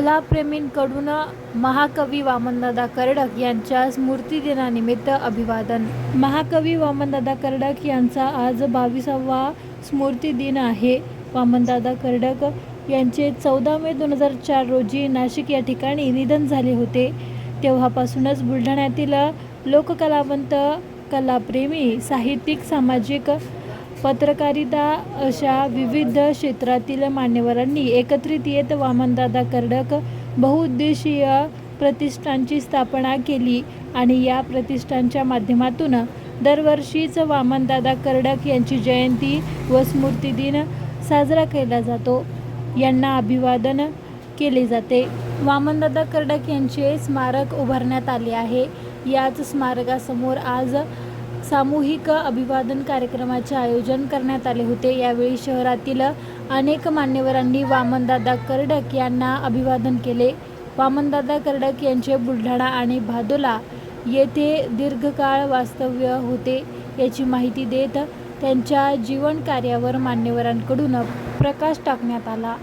कलाप्रेमींकडून महाकवी वामनदादा कर्डक यांच्या स्मृतिदिनानिमित्त अभिवादन. महाकवी वामनदादा कर्डक यांचा आज 22वा स्मृतिदिन आहे. वामनदादा कर्डक यांचे 14 मे 2004 रोजी नाशिक या ठिकाणी निधन झाले होते. तेव्हापासूनच बुलढाण्यातील लोककलावंत, कलाप्रेमी, साहित्यिक, सामाजिक, पत्रकारिता अशा विविध क्षेत्रातील मान्यवरांनी एकत्रित येत वामनदादा कर्डक बहुउद्देशीय प्रतिष्ठानची स्थापना केली आणि या प्रतिष्ठानच्या माध्यमातून दरवर्षीच वामनदादा कर्डक यांची जयंती व स्मृतिदिन साजरा केला जातो. यांना अभिवादन केले जाते. वामनदादा कर्डक यांचे स्मारक उभारण्यात आले आहे. याच स्मारकासमोर आज सामूहिक अभिवादन कार्यक्रमाचे आयोजन करण्यात आले होते. यावेळी शहरातील अनेक मान्यवरांनी वामनदादा कर्डक यांना अभिवादन केले. वामनदादा कर्डक यांचे बुलढाणा आणि भादोला येथे दीर्घकाळ वास्तव्य होते याची माहिती देत त्यांच्या जीवन कार्यावर मान्यवरांकडून प्रकाश टाकण्यात आला.